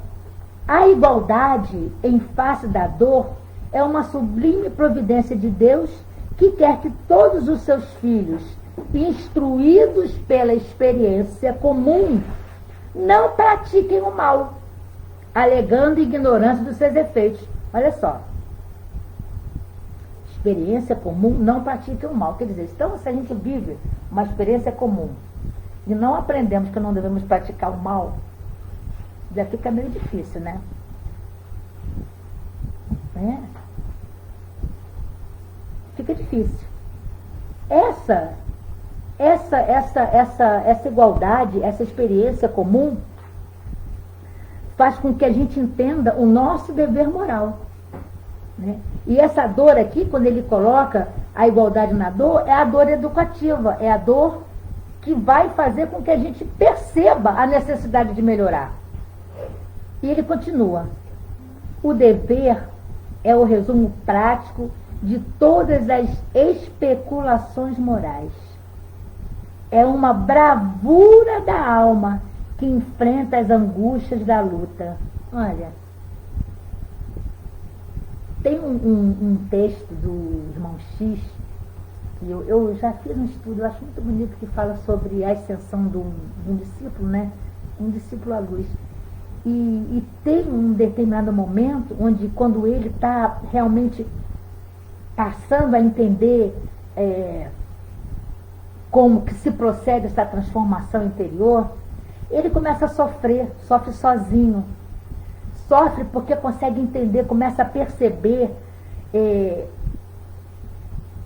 a igualdade em face da dor é uma sublime providência de Deus que quer que todos os seus filhos, instruídos pela experiência comum, não pratiquem o mal, alegando ignorância dos seus efeitos. Olha só. Experiência comum, não pratiquem o mal. Quer dizer, então, se a gente vive uma experiência comum e não aprendemos que não devemos praticar o mal, já fica meio difícil, né? Fica difícil. Essa igualdade, essa experiência comum faz com que a gente entenda o nosso dever moral, né? E essa dor aqui, quando ele coloca a igualdade na dor, é a dor educativa, é a dor que vai fazer com que a gente perceba a necessidade de melhorar. E ele continua: o dever é o resumo prático de todas as especulações morais. É uma bravura da alma que enfrenta as angústias da luta. Olha, tem um texto do irmão X, que eu já fiz um estudo, eu acho muito bonito, que fala sobre a ascensão de um discípulo, né? Um discípulo à luz. E tem um determinado momento onde, quando ele está realmente passando a entender como que se procede essa transformação interior, ele começa a sofre sozinho. Sofre porque consegue entender, começa a perceber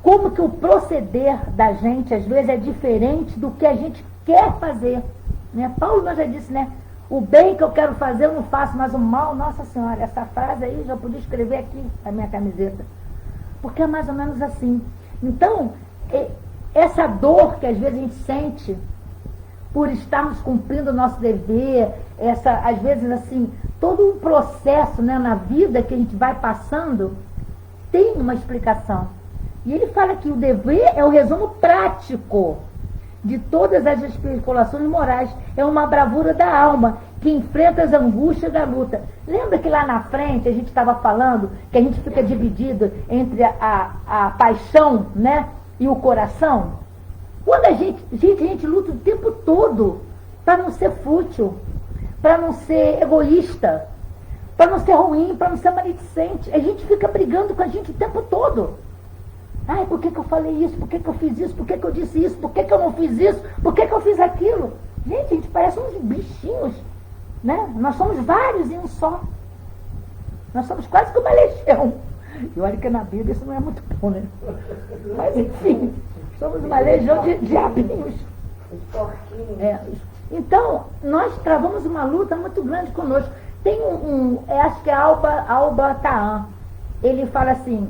como que o proceder da gente, às vezes, é diferente do que a gente quer fazer, né? Paulo já disse, né? O bem que eu quero fazer eu não faço, mas o mal, Nossa Senhora, essa frase aí eu já podia escrever aqui na minha camiseta. Porque é mais ou menos assim. Então, essa dor que às vezes a gente sente por estarmos cumprindo o nosso dever, às vezes assim, todo um processo, né, na vida que a gente vai passando, tem uma explicação. E ele fala que o dever é o resumo prático de todas as especulações morais. É uma bravura da alma que enfrenta as angústias da luta. Lembra que lá na frente a gente estava falando que a gente fica dividido entre a paixão, né, e o coração? Quando a gente luta o tempo todo para não ser fútil, para não ser egoísta, para não ser ruim, para não ser maledicente. A gente fica brigando com a gente o tempo todo. Ai, por que eu falei isso? Por que eu fiz isso? Por que eu disse isso? Por que eu não fiz isso? Por que eu fiz aquilo? Gente, a gente parece uns bichinhos, né? Nós somos vários em um só. Nós somos quase que uma legião. E olha que na Bíblia isso não é muito bom, né? Mas enfim, somos uma legião de diabinhos. Os porquinhos. Então, nós travamos uma luta muito grande conosco. Tem acho que é Alba Ta'an. Ele fala assim: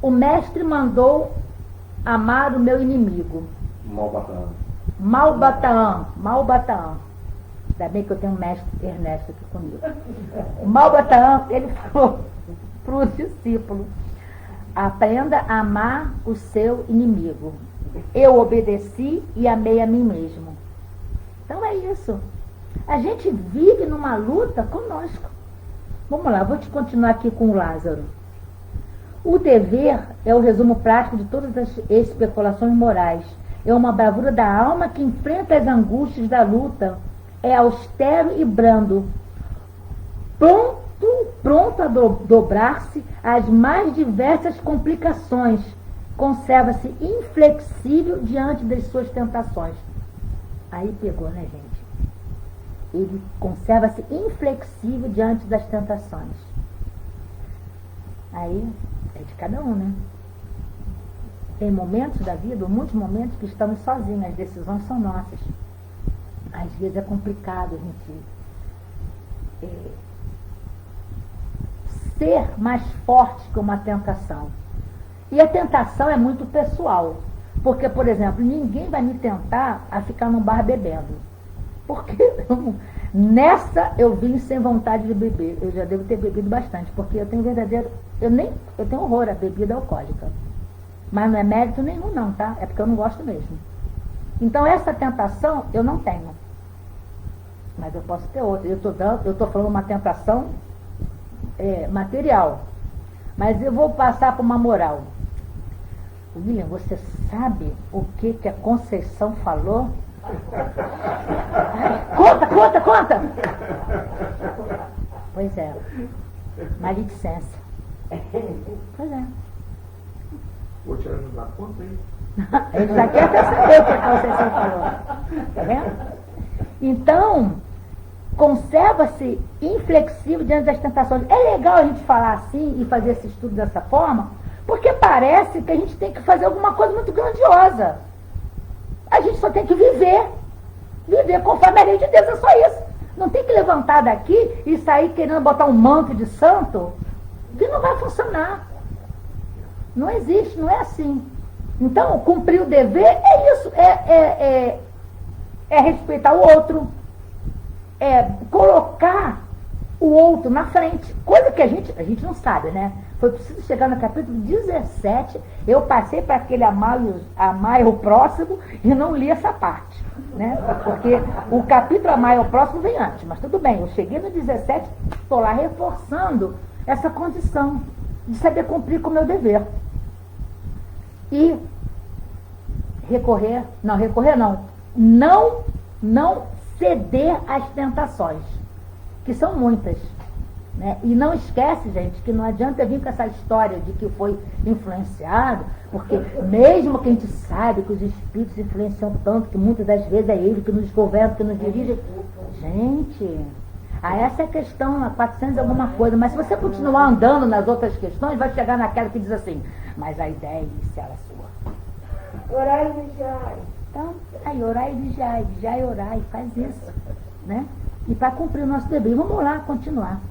o mestre mandou amar o meu inimigo. Malbataan. Ainda bem que eu tenho um mestre Ernesto aqui comigo. Malbataan, ele falou para os discípulos: aprenda a amar o seu inimigo. Eu obedeci e amei a mim mesmo. Então é isso. A gente vive numa luta conosco. Vamos lá, vou te continuar aqui com o Lázaro. O dever é o resumo prático de todas as especulações morais. É uma bravura da alma que enfrenta as angústias da luta. É austero e brando, pronto a dobrar-se às mais diversas complicações. Conserva-se inflexível diante das suas tentações. Aí pegou, né, gente? Ele conserva-se inflexível diante das tentações. Aí é de cada um, né? Tem momentos da vida, ou muitos momentos, que estamos sozinhos, as decisões são nossas. Às vezes é complicado a gente ser mais forte que uma tentação. E a tentação é muito pessoal. Porque, por exemplo, ninguém vai me tentar a ficar num bar bebendo. Porque nessa eu vim sem vontade de beber. Eu já devo ter bebido bastante, porque eu tenho eu tenho horror à bebida alcoólica. Mas não é mérito nenhum não, tá? É porque eu não gosto mesmo. Então essa tentação eu não tenho. Mas eu posso ter outra. Eu estou falando uma tentação material. Mas eu vou passar para uma moral. William, você sabe o que a Conceição falou? Ai, conta! Pois é. Maledicência. Pois é. Vou te ajudar. Conta aí. Ele já quer até saber o que a Conceição falou. Tá vendo? Então, conserva-se inflexível diante das tentações. É legal a gente falar assim e fazer esse estudo dessa forma, porque parece que a gente tem que fazer alguma coisa muito grandiosa. A gente só tem que viver. Viver conforme a lei de Deus, é só isso. Não tem que levantar daqui e sair querendo botar um manto de santo, que não vai funcionar. Não existe, não é assim. Então, cumprir o dever é isso. É respeitar o outro. É colocar o outro na frente. Coisa que a gente não sabe, né? Foi preciso chegar no capítulo 17, eu passei para aquele amar o próximo e não li essa parte, né? Porque o capítulo amar o próximo vem antes, mas tudo bem, eu cheguei no 17, estou lá reforçando essa condição de saber cumprir com o meu dever. E não ceder às tentações, que são muitas. Né? E não esquece, gente, que não adianta vir com essa história de que foi influenciado, porque mesmo que a gente sabe que os espíritos influenciam tanto, que muitas das vezes é ele que nos governa, que nos dirige. Gente, essa é a questão, a 400 alguma coisa, mas se você continuar andando nas outras questões, vai chegar naquela que diz assim, mas a ideia inicial é sua. Orai e vigiai. Então, aí, orai e vigiai, orai, faz isso, né? E para cumprir o nosso dever. Vamos lá, continuar.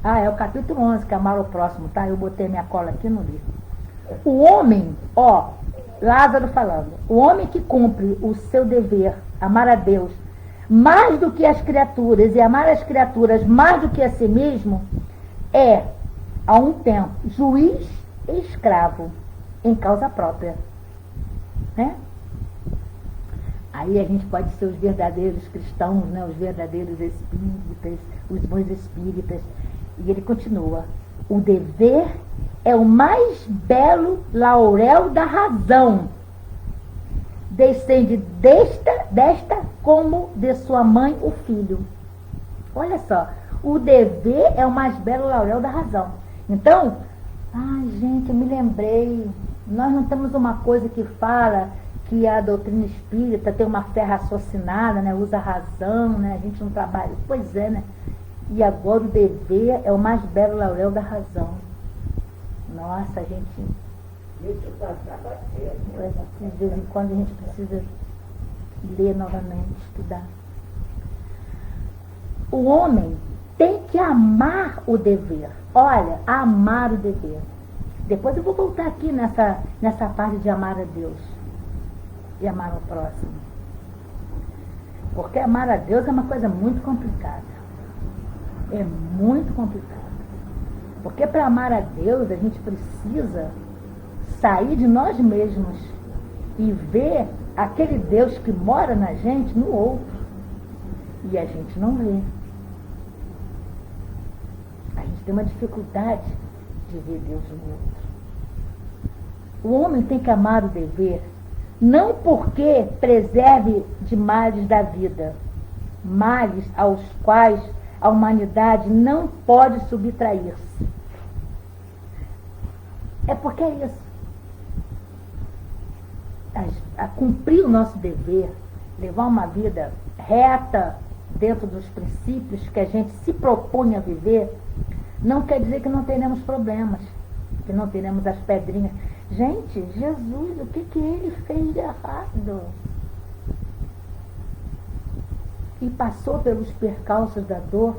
É o capítulo 11, que é amar o próximo, tá? Eu botei minha cola aqui no livro. O homem, Lázaro falando, o homem que cumpre o seu dever, amar a Deus, mais do que as criaturas, e amar as criaturas mais do que a si mesmo, é, a um tempo, juiz e escravo, em causa própria. Né? Aí a gente pode ser os verdadeiros cristãos, né? Os verdadeiros espíritas, os bons espíritas. E ele continua, o dever é o mais belo laurel da razão. Descende desta como de sua mãe o filho. Olha só, o dever é o mais belo laurel da razão. Então, gente, eu me lembrei Nós não temos uma coisa que fala que a doutrina espírita tem uma fé raciocinada, né? Usa a razão, né? A gente não trabalha. Pois é, né? E agora o dever é o mais belo laurel da razão. Nossa, a gente... Isso passar batendo. De vez em quando a gente precisa ler novamente, estudar. O homem tem que amar o dever. Olha, amar o dever. Depois eu vou voltar aqui nessa parte de amar a Deus e amar o próximo. Porque amar a Deus é uma coisa muito complicada. É muito complicado. Porque para amar a Deus a gente precisa sair de nós mesmos e ver aquele Deus que mora na gente no outro. E a gente não vê. A gente tem uma dificuldade de ver Deus no outro. O homem tem que amar o dever, não porque preserve de males da vida, males aos quais a humanidade não pode subtrair-se. É porque é isso. A cumprir o nosso dever, levar uma vida reta dentro dos princípios que a gente se propõe a viver, não quer dizer que não teremos problemas, que não teremos as pedrinhas. Gente, Jesus, o que ele fez de errado? E passou pelos percalços da dor,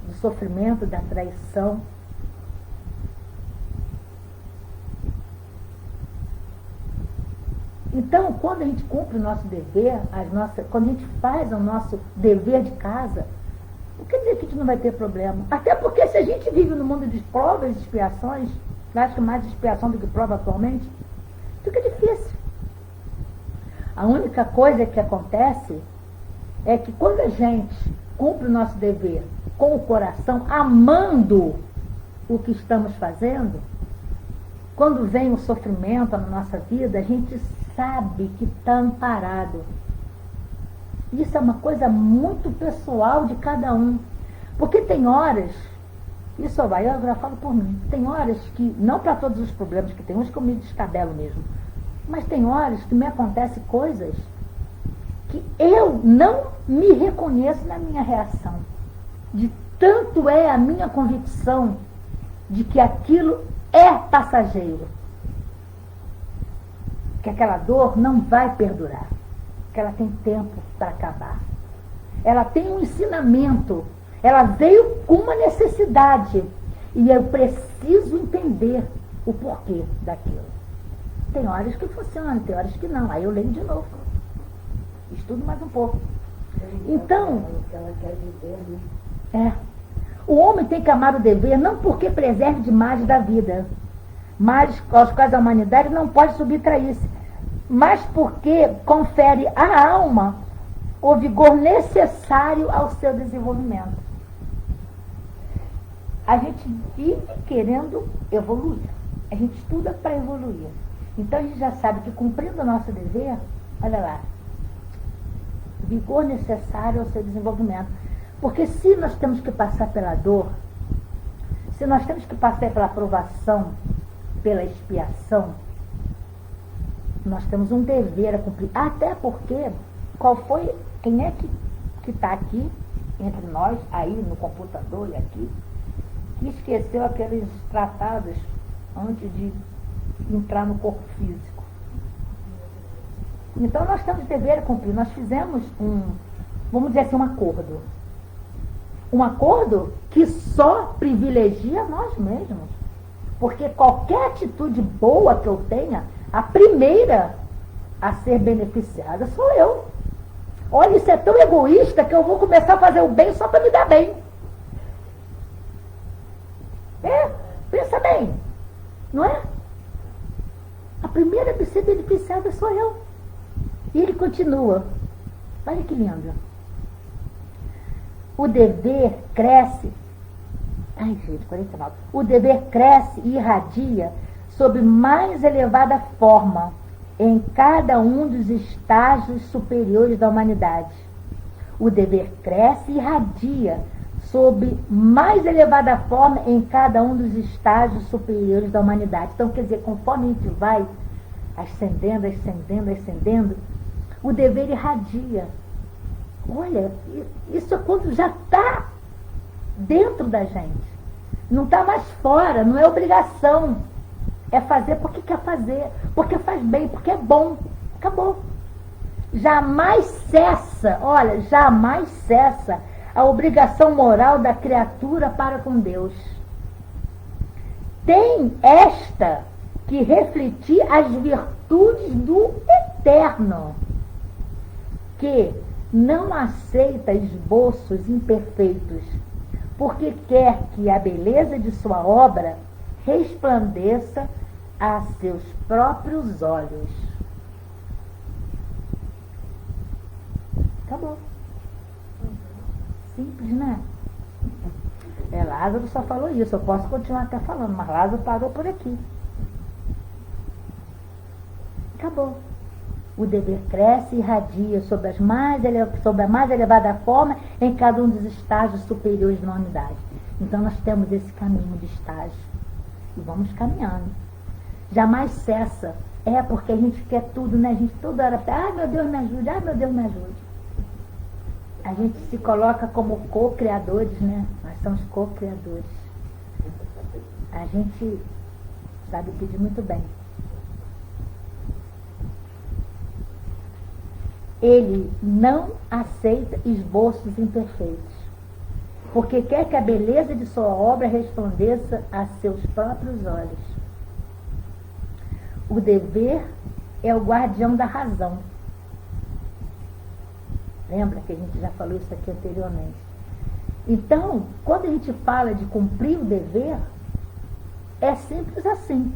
do sofrimento, da traição. Então, quando a gente cumpre o nosso dever, quando a gente faz o nosso dever de casa, não quer dizer que a gente não vai ter problema. Até porque se a gente vive no mundo de provas e expiações, eu acho que mais expiação do que prova atualmente, fica difícil. A única coisa que acontece é que quando a gente cumpre o nosso dever com o coração, amando o que estamos fazendo, quando vem o sofrimento na nossa vida, a gente sabe que está amparado. Isso é uma coisa muito pessoal de cada um. Porque tem horas, isso eu já falo por mim, tem horas que, não para todos os problemas, que tem uns que eu me descabelo mesmo, mas tem horas que me acontecem coisas que eu não me reconheço na minha reação. De tanto é a minha convicção de que aquilo é passageiro. Que aquela dor não vai perdurar. Que ela tem tempo para acabar. Ela tem um ensinamento. Ela veio com uma necessidade. E eu preciso entender o porquê daquilo. Tem horas que funciona, tem horas que não. Aí eu leio de novo. Estudo mais um pouco. Então, Ela quer viver, né? o homem tem que amar o dever não porque preserve de males da vida, males aos quais a humanidade não pode subtrair-se, mas porque confere à alma o vigor necessário ao seu desenvolvimento. A gente vive querendo evoluir. A gente estuda para evoluir. Então a gente já sabe que cumprindo o nosso dever, olha lá, vigor necessário ao seu desenvolvimento. Porque se nós temos que passar pela dor, se nós temos que passar pela provação, pela expiação, nós temos um dever a cumprir. Até porque, quem é que está aqui, entre nós, aí no computador e aqui, que esqueceu aqueles tratados antes de entrar no corpo físico? Então nós temos dever a cumprir. Nós fizemos vamos dizer assim, um acordo. Um acordo que só privilegia nós mesmos. Porque qualquer atitude boa que eu tenha, a primeira a ser beneficiada sou eu. Olha, isso é tão egoísta que eu vou começar a fazer o bem só para me dar bem. Pensa bem. Não é? A primeira a ser beneficiada sou eu. E ele continua. Olha que lindo. O dever cresce. Ai, gente, 49. O dever cresce e irradia sob mais elevada forma em cada um dos estágios superiores da humanidade. O dever cresce e irradia sob mais elevada forma em cada um dos estágios superiores da humanidade. Então, quer dizer, conforme a gente vai ascendendo, ascendendo, ascendendo, o dever irradia. Olha, isso é quando já está dentro da gente. Não está mais fora, não é obrigação. É fazer porque quer fazer, porque faz bem, porque é bom. Acabou. Jamais cessa, olha, jamais cessa a obrigação moral da criatura para com Deus. Tem esta que refletir as virtudes do Eterno, que não aceita esboços imperfeitos, porque quer que a beleza de sua obra resplandeça a seus próprios olhos. Acabou. Simples, né? Lázaro só falou isso. Eu posso continuar até falando, mas Lázaro parou por aqui. Acabou. O dever cresce e irradia sobre a mais elevada forma em cada um dos estágios superiores da unidade. Então nós temos esse caminho de estágio. E vamos caminhando. Jamais cessa. É porque a gente quer tudo, né? A gente toda hora pede, ai meu Deus me ajude, ai meu Deus me ajude. A gente se coloca como co-criadores, né? Nós somos co-criadores. A gente sabe pedir muito bem. Ele não aceita esboços imperfeitos, porque quer que a beleza de sua obra resplandeça a seus próprios olhos. O dever é o guardião da razão. Lembra que a gente já falou isso aqui anteriormente? Então, quando a gente fala de cumprir o dever, é simples assim.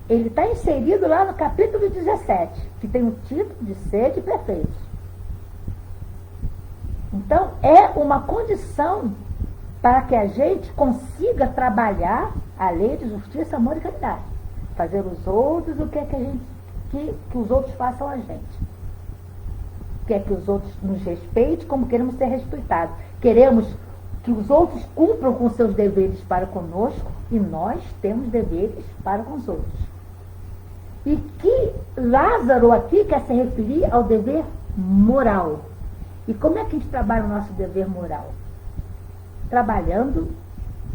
Ele está inserido lá no capítulo 17, que tem o título de Sede Perfeitos. Então, é uma condição para que a gente consiga trabalhar a lei de justiça, amor e caridade. Fazer os outros o que é que os outros façam a gente. Quer que os outros nos respeitem como queremos ser respeitados. Queremos que os outros cumpram com seus deveres para conosco e nós temos deveres para com os outros. E que Lázaro aqui quer se referir ao dever moral. E como é que a gente trabalha o nosso dever moral? Trabalhando,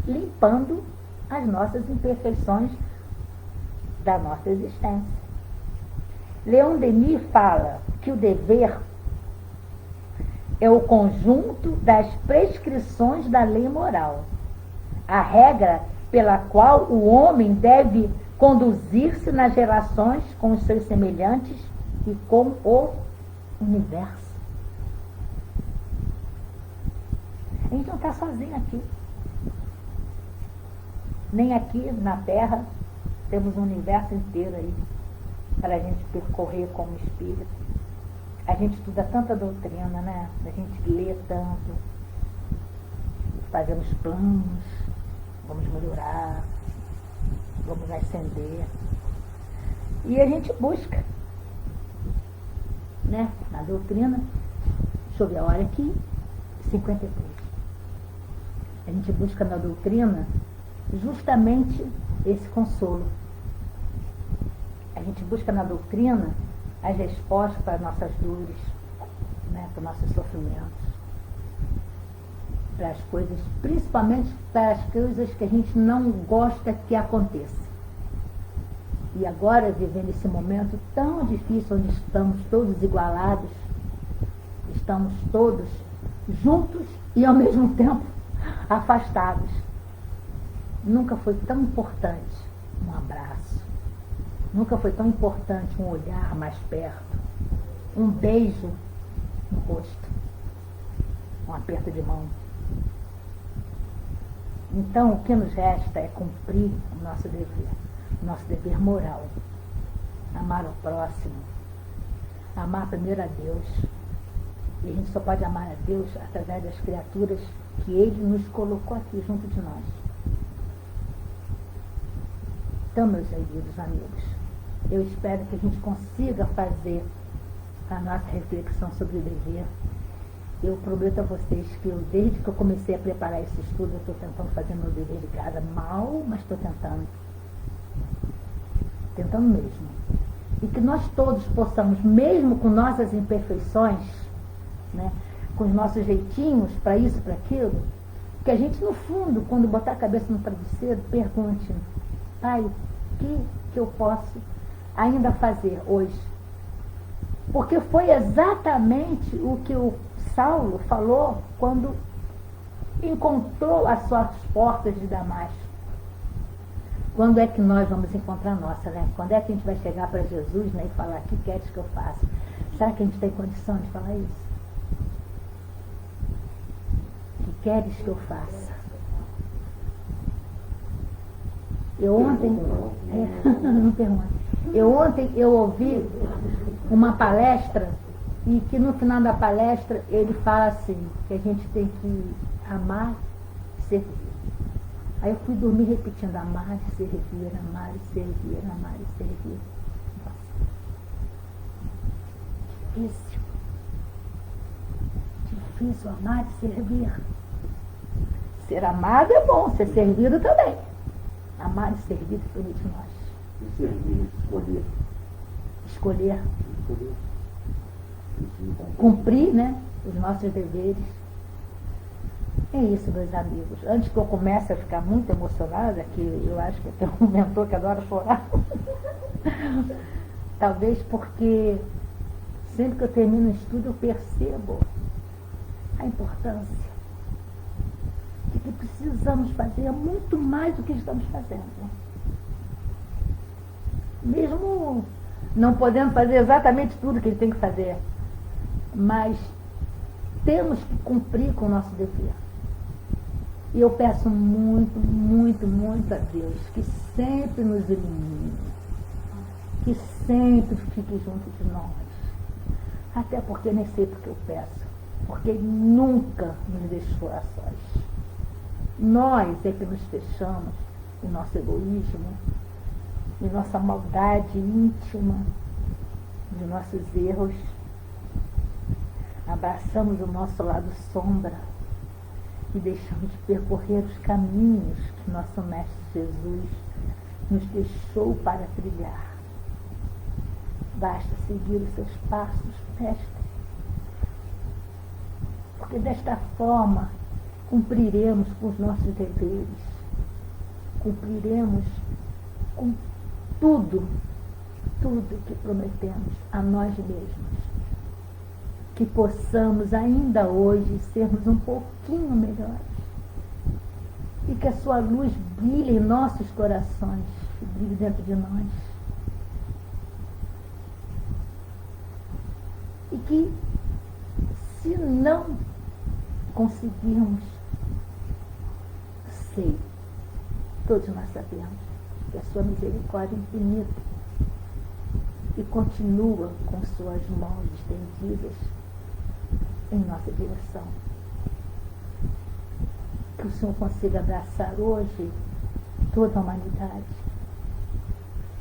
limpando as nossas imperfeições da nossa existência. Leon Denis fala que o dever é o conjunto das prescrições da lei moral, a regra pela qual o homem deve conduzir-se nas relações com os seus semelhantes e com o universo. A gente não está sozinho aqui. Nem aqui na Terra temos um universo inteiro aí para a gente percorrer como espírito. A gente estuda tanta doutrina, né? A gente lê tanto, fazemos planos, vamos melhorar, vamos ascender. E a gente busca, né? Na doutrina, deixa eu ver a hora aqui, 53. A gente busca na doutrina justamente esse consolo. A gente busca na doutrina as respostas para as nossas dores, né, para os nossos sofrimentos, para as coisas, principalmente para as coisas que a gente não gosta que aconteça. E agora, vivendo esse momento tão difícil, onde estamos todos igualados, estamos todos juntos e ao mesmo tempo afastados. Nunca foi tão importante um abraço. Nunca foi tão importante um olhar mais perto, um beijo no rosto, um aperto de mão. Então, o que nos resta é cumprir o nosso dever moral. Amar o próximo, amar primeiro a Deus. E a gente só pode amar a Deus através das criaturas que Ele nos colocou aqui junto de nós. Então, meus queridos amigos, eu espero que a gente consiga fazer a nossa reflexão sobre o dever Eu prometo a vocês que desde que eu comecei a preparar esse estudo, eu estou tentando fazer meu dever de casa mal, mas estou tentando. Tentando mesmo. E que nós todos possamos, mesmo com nossas imperfeições, né, com os nossos jeitinhos para isso, para aquilo, que a gente, no fundo, quando botar a cabeça no travesseiro, pergunte: Pai, o que eu posso ainda fazer hoje? Porque foi exatamente o que o Saulo falou quando encontrou as suas portas de Damasco. Quando é que nós vamos encontrar a nossa, né? Quando é que a gente vai chegar para Jesus, né, e falar: o que queres que eu faça? Será que a gente tem condição de falar isso? O que queres que eu faça? Eu ontem... não pergunto. Ontem eu ouvi uma palestra e que no final da palestra ele fala assim, que a gente tem que amar e servir. Aí eu fui dormir repetindo: amar e servir, amar e servir, amar e servir. Nossa. Difícil. Difícil amar e servir. Ser amado é bom, ser servido também. Amar e servir depende de nós. E servir, escolher. Escolher. Escolher. Cumprir, né, os nossos deveres. É isso, meus amigos. Antes que eu comece a ficar muito emocionada, que eu acho que tem um mentor que adora chorar, talvez porque sempre que eu termino o estudo eu percebo a importância de que precisamos fazer muito mais do que estamos fazendo. Mesmo não podendo fazer exatamente tudo que ele tem que fazer, mas temos que cumprir com o nosso dever. E eu peço muito, muito, muito a Deus que sempre nos ilumine, que sempre fique junto de nós. Até porque nem sei porque eu peço, porque Ele nunca nos deixou a sós. Nós é que nos fechamos em nosso egoísmo, em nossa maldade íntima, de nossos erros. Abraçamos o nosso lado sombra e deixamos de percorrer os caminhos que nosso Mestre Jesus nos deixou para trilhar. Basta seguir os seus passos, Mestre, porque desta forma cumpriremos com os nossos deveres, cumpriremos com tudo que prometemos a nós mesmos. Que possamos ainda hoje sermos um pouquinho melhores. E que a sua luz brilhe em nossos corações, brilhe dentro de nós. E que, se não conseguirmos, sei, todos nós sabemos que a sua misericórdia é infinita e continua com suas mãos estendidas em nossa direção. Que o Senhor consiga abraçar hoje toda a humanidade,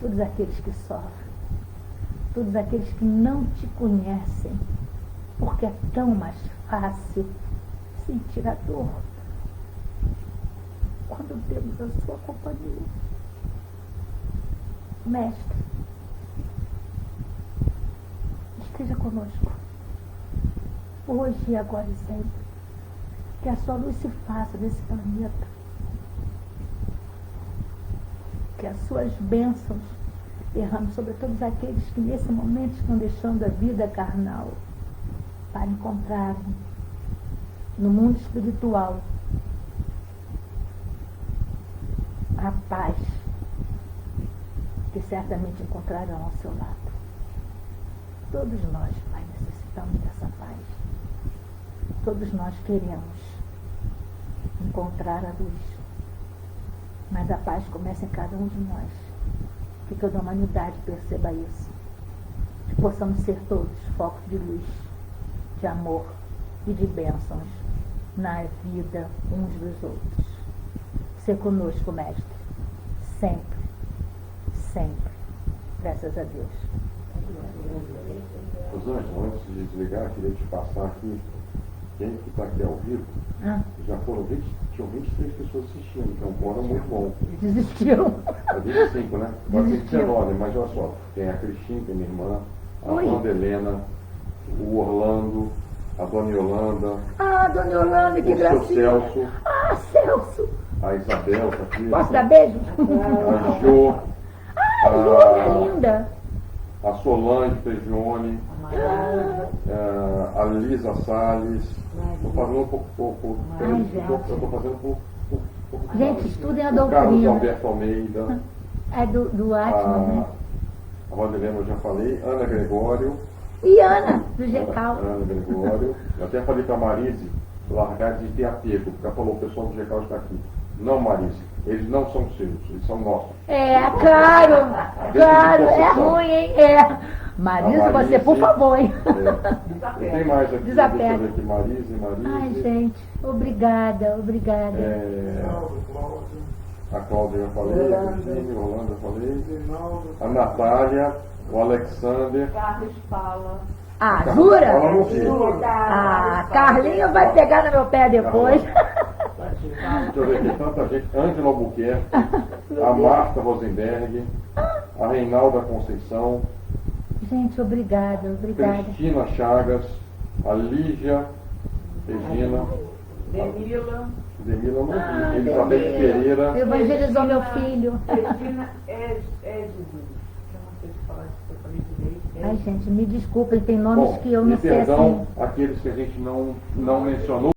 todos aqueles que sofrem, todos aqueles que não te conhecem, porque é tão mais fácil sentir a dor quando temos a sua companhia. Mestre, esteja conosco, hoje e agora e sempre. Que a sua luz se faça nesse planeta. Que as suas bênçãos derramem sobre todos aqueles que nesse momento estão deixando a vida carnal para encontrarem no mundo espiritual a paz que certamente encontrarão ao seu lado. Todos nós, Pai, necessitamos dessa paz. Todos nós queremos encontrar a luz. Mas a paz começa em cada um de nós. Que toda a humanidade perceba isso. Que possamos ser todos focos de luz, de amor e de bênçãos na vida uns dos outros. Ser conosco, Mestre. Sempre. Sempre. Graças a Deus. Rosângela, antes de desligar, queria te passar aqui Quem que está aqui ao vivo, Ah, já tinham 23 pessoas assistindo, que é um quórum muito bom. desistiu. É 25, né? Agora tem Desistiu. 19, mas olha só, tem a Cristina, que é minha irmã, a Oi. Wanda Helena, o Orlando, a Dona Yolanda, Ah, dona Yolanda, que o seu gracinha. Celso, Ah, Celso. a Isabel, tá aqui, Posso dar beijo? a Jo, Ai, Lu, é linda. a Solange Pegione, a Lisa Salles. Estou fazendo pouco. Ai, gente. Eu estou fazendo por Gente, estudem a o Carlos doutrina. Alberto Almeida, É do Atman, né? a Vandelena eu já falei, Ana Gregório, E Ana, do Gecal. Ana Gregório. Eu até falei para a Marise largar de ter apego, porque ela falou: o pessoal do Gecal está aqui. Não, Marise, eles não são seus, eles são nossos. É, claro, é ruim, hein? É. Marisa, A você, por favor, hein? E tem mais aqui, Desapega. deixa eu ver aqui, Marise. Ai, gente, obrigada, obrigada. A Cláudia eu falei, a Cristina, a Holanda eu falei, a Natália, o Alexander. Carlos fala. Ah, Fala jura? no quê? Ah, Carlinho vai pegar no meu pé depois. Deixa eu ver aqui, tanta gente. Ângela Albuquerque, a Marta Rosenberg, a Reinalda Conceição, Gente, obrigada, obrigada. Cristina Chagas, a Lígia Regina, Demila. Demila eu não Ah, vi, Elizabeth Demila. Pereira, Evangelizou meu filho. Regina é Jesus. Eu não sei se falar isso, eu falei direito. Ai, gente, me desculpem, tem nomes bom, que eu não e sei perdão assim. aqueles que a gente não mencionou.